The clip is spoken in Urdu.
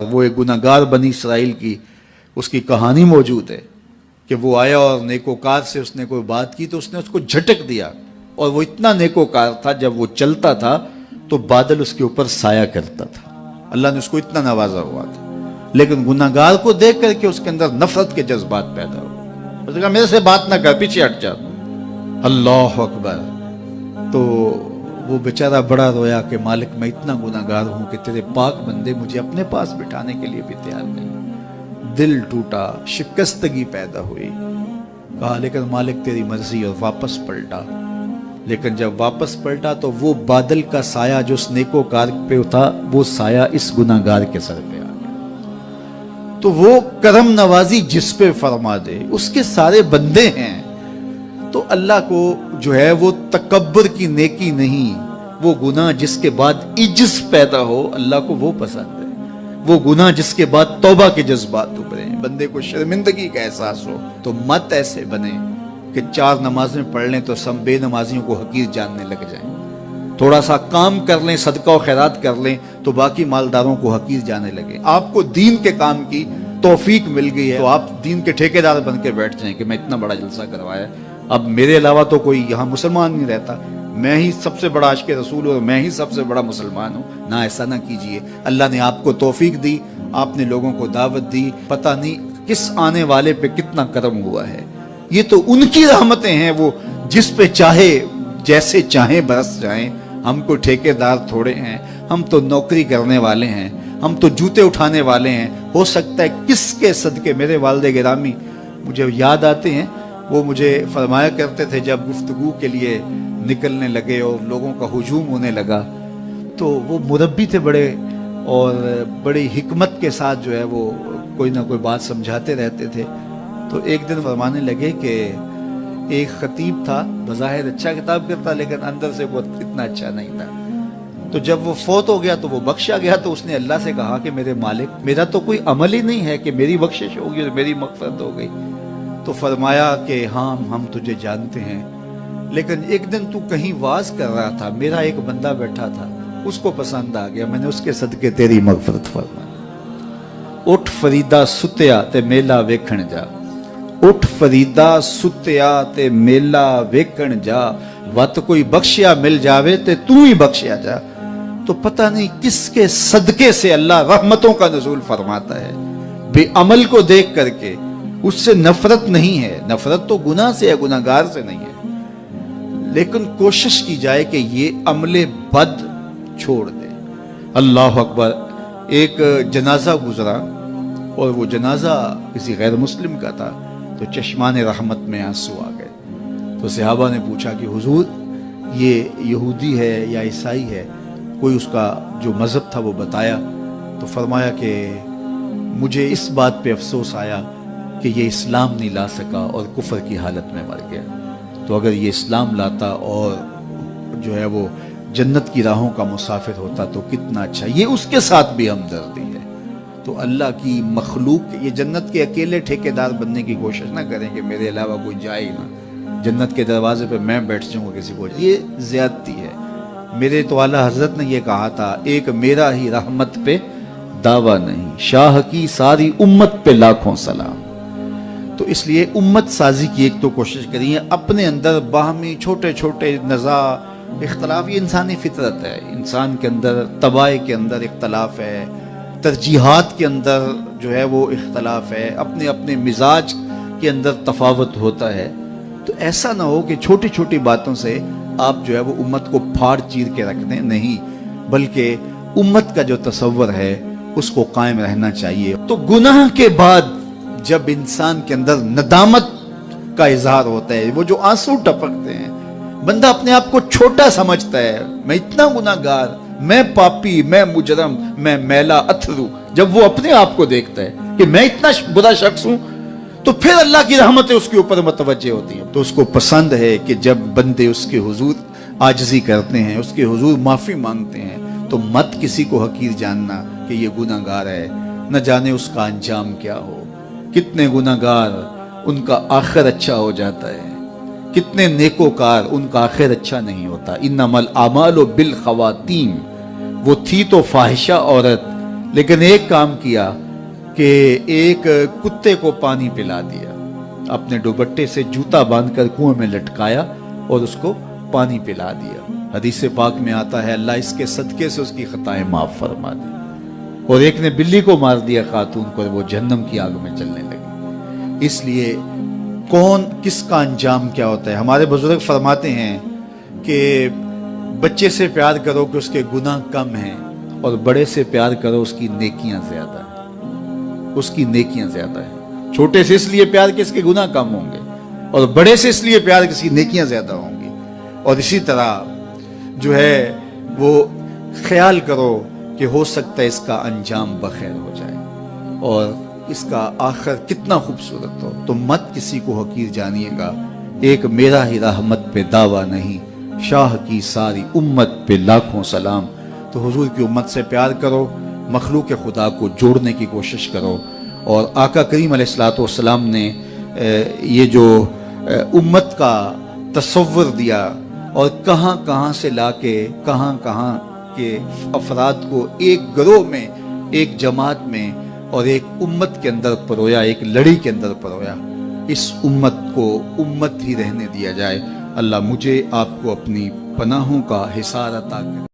وہ ایک گناہگار بنی اسرائیل کی اس کی کہانی موجود ہے کہ وہ آیا اور نیکوکار سے اس نے کوئی بات کی تو اس نے اس کو جھٹک دیا، اور وہ اتنا نیکوکار تھا جب وہ چلتا تھا تو بادل اس کے اوپر سایہ کرتا تھا۔ اللہ نے اس کو اتنا نوازا ہوا تھا، لیکن گناہگار کو دیکھ کر کے اس کے اندر نفرت کے جذبات پیدا ہوئے۔ اس نے کہا میرے سے بات نہ کر، پیچھے ہٹ جا۔ اللہ اکبر۔ تو وہ بیچارہ بڑا رویا کہ مالک میں اتنا گناہگار ہوں کہ تیرے پاک بندے مجھے اپنے پاس بٹھانے کے لیے بھی تیار نہیں۔ دل ٹوٹا، شکستگی پیدا ہوئی۔ کہا لیکن مالک تیری مرضی، اور واپس پلٹا۔ لیکن جب واپس پلٹا تو وہ بادل کا سایہ جو اس نیکوکار پہ تھا وہ سایہ اس گناہگار کے سر پہ آ گیا۔ تو وہ کرم نوازی جس پہ فرما دے اس کے سارے بندے ہیں۔ تو اللہ کو جو ہے وہ تکبر کی نیکی نہیں، وہ گناہ جس کے بعد عجز پیدا ہو اللہ کو وہ پسند ہے۔ وہ گناہ جس کے بعد توبہ کے جذبات ابھریں، بندے کو شرمندگی کا احساس ہو۔ تو مت ایسے بنے کہ 4 نمازیں پڑھ لیں تو سب بے نمازیوں کو حقیر جاننے لگ جائیں، تھوڑا سا کام کر لیں، صدقہ و خیرات کر لیں تو باقی مالداروں کو حقیر جانے لگے۔ آپ کو دین کے کام کی توفیق مل گئی ہے تو آپ دین کے ٹھیکیدار بن کے بیٹھ جائیں کہ میں اتنا بڑا جلسہ کروایا، اب میرے علاوہ تو کوئی یہاں مسلمان نہیں رہتا، میں ہی سب سے بڑا عاشق رسول ہوں اور میں ہی سب سے بڑا مسلمان ہوں۔ نہ، ایسا نہ کیجئے۔ اللہ نے آپ کو توفیق دی، آپ نے لوگوں کو دعوت دی، پتہ نہیں کس آنے والے پہ کتنا کرم ہوا ہے۔ یہ تو ان کی رحمتیں ہیں، وہ جس پہ چاہے جیسے چاہیں برس جائیں۔ ہم کو ٹھیکیدار تھوڑے ہیں، ہم تو نوکری کرنے والے ہیں، ہم تو جوتے اٹھانے والے ہیں۔ ہو سکتا ہے کس کے صدقے میرے والد گرامی مجھے یاد آتے ہیں، وہ مجھے فرمایا کرتے تھے جب گفتگو کے لیے نکلنے لگے اور لوگوں کا ہجوم ہونے لگا تو وہ مربی تھے بڑے، اور بڑی حکمت کے ساتھ جو ہے وہ کوئی نہ کوئی بات سمجھاتے رہتے تھے۔ تو ایک دن فرمانے لگے کہ ایک خطیب تھا، بظاہر اچھا کتاب کرتا لیکن اندر سے وہ اتنا اچھا نہیں تھا۔ تو جب وہ فوت ہو گیا تو وہ بخشا گیا تو اس نے اللہ سے کہا کہ میرے مالک میرا تو کوئی عمل ہی نہیں ہے کہ میری بخشش ہوگی اور میری مغفرت ہو گئی۔ تو فرمایا کہ ہاں ہم تجھے جانتے ہیں، لیکن ایک دن تو کہیں واز کر رہا تھا، میرا ایک بندہ بیٹھا تھا، اس کو پسند آ گیا، میں نے اس کے صدقے تیری مغفرت فرمائی۔ اٹھ فریدا ستیا تے میلا ویکھن جا، اٹھ فریدا ستیا تے میلا ویکھن جا، وت کوئی بخشیا مل جاوے تے تو ہی بخشیا جا۔ تو پتہ نہیں کس کے صدقے سے اللہ رحمتوں کا نزول فرماتا ہے۔ بے عمل کو دیکھ کر کے اس سے نفرت نہیں ہے، نفرت تو گناہ سے ہے، گناہگار سے نہیں ہے، لیکن کوشش کی جائے کہ یہ عمل بد چھوڑ دے۔ اللہ اکبر۔ ایک جنازہ گزرا اور وہ جنازہ کسی غیر مسلم کا تھا تو چشمان رحمت میں آنسو آ گئے۔ تو صحابہ نے پوچھا کہ حضور یہ یہودی ہے یا عیسائی ہے؟ کوئی اس کا جو مذہب تھا وہ بتایا۔ تو فرمایا کہ مجھے اس بات پہ افسوس آیا کہ یہ اسلام نہیں لا سکا اور کفر کی حالت میں مر گیا۔ تو اگر یہ اسلام لاتا اور جو ہے وہ جنت کی راہوں کا مسافر ہوتا تو کتنا اچھا۔ یہ اس کے ساتھ بھی ہمدردی ہے۔ تو اللہ کی مخلوق، یہ جنت کے اکیلے ٹھیکیدار بننے کی کوشش نہ کریں کہ میرے علاوہ کوئی جائے نہ، جنت کے دروازے پہ میں بیٹھ جاؤں گا کسی کو، یہ زیادتی ہے۔ میرے تو اعلیٰ حضرت نے یہ کہا تھا، ایک میرا ہی رحمت پہ دعویٰ نہیں، شاہ کی ساری امت پہ لاکھوں سلام۔ تو اس لیے امت سازی کی ایک تو کوشش کریے، اپنے اندر باہمی چھوٹے چھوٹے نزاع اختلاف، یہ انسانی فطرت ہے، انسان کے اندر طباع کے اندر اختلاف ہے، ترجیحات کے اندر جو ہے وہ اختلاف ہے، اپنے اپنے مزاج کے اندر تفاوت ہوتا ہے۔ تو ایسا نہ ہو کہ چھوٹی چھوٹی باتوں سے آپ جو ہے وہ امت کو پھاڑ چیر کے رکھ دیں، نہیں، بلکہ امت کا جو تصور ہے اس کو قائم رہنا چاہیے۔ تو گناہ کے بعد جب انسان کے اندر ندامت کا اظہار ہوتا ہے، وہ جو آنسو ٹپکتے ہیں، بندہ اپنے آپ کو چھوٹا سمجھتا ہے، میں اتنا گناہگار، میں پاپی، میں مجرم، میں میلا اتھرو، جب وہ اپنے آپ کو دیکھتا ہے کہ میں اتنا برا شخص ہوں تو پھر اللہ کی رحمتیں اس کے اوپر متوجہ ہوتی ہیں۔ تو اس کو پسند ہے کہ جب بندے اس کے حضور عاجزی کرتے ہیں، اس کے حضور معافی مانگتے ہیں تو مت کسی کو حقیر جاننا کہ یہ گناہگار ہے، نہ جانے اس کا انجام کیا ہو۔ کتنے گناہگار ان کا آخر اچھا ہو جاتا ہے، کتنے نیکوکار ان کا آخر اچھا نہیں ہوتا۔ انما الاعمال بالخواتیم، وہ تھی تو فاحشہ عورت لیکن ایک کام کیا کہ ایک کتے کو پانی پلا دیا، اپنے دوپٹے سے جوتا باندھ کر کنویں میں لٹکایا اور اس کو پانی پلا دیا۔ حدیث پاک میں آتا ہے اللہ اس کے صدقے سے اس کی خطائیں معاف فرما دی۔ اور ایک نے بلی کو مار دیا خاتون کو، وہ جہنم کی آگ میں چلنے لگی۔ اس لیے کون کس کا انجام کیا ہوتا ہے؟ ہمارے بزرگ فرماتے ہیں کہ بچے سے پیار کرو کہ اس کے گناہ کم ہیں، اور بڑے سے پیار کرو اس کی نیکیاں زیادہ ہیں، اس کی نیکیاں زیادہ ہیں۔ چھوٹے سے اس لیے پیار کہ اس کے گناہ کم ہوں گے، اور بڑے سے اس لیے پیار کہ اس کی نیکیاں زیادہ ہوں گی۔ اور اسی طرح جو ہے وہ خیال کرو کہ ہو سکتا ہے اس کا انجام بخیر ہو جائے اور اس کا آخر کتنا خوبصورت ہو، تو مت کسی کو حقیر جانیے گا۔ ایک میرا ہی رحمت پہ دعویٰ نہیں، شاہ کی ساری امت پہ لاکھوں سلام۔ تو حضور کی امت سے پیار کرو، مخلوق خدا کو جوڑنے کی کوشش کرو، اور آقا کریم علیہ الصلوۃ والسلام نے یہ جو امت کا تصور دیا اور کہاں کہاں سے لا کے کہاں کہاں کے افراد کو ایک گروہ میں، ایک جماعت میں اور ایک امت کے اندر پرویا، ایک لڑی کے اندر پرویا، اس امت کو امت ہی رہنے دیا جائے۔ اللہ مجھے آپ کو اپنی پناہوں کا حصار عطا کرے۔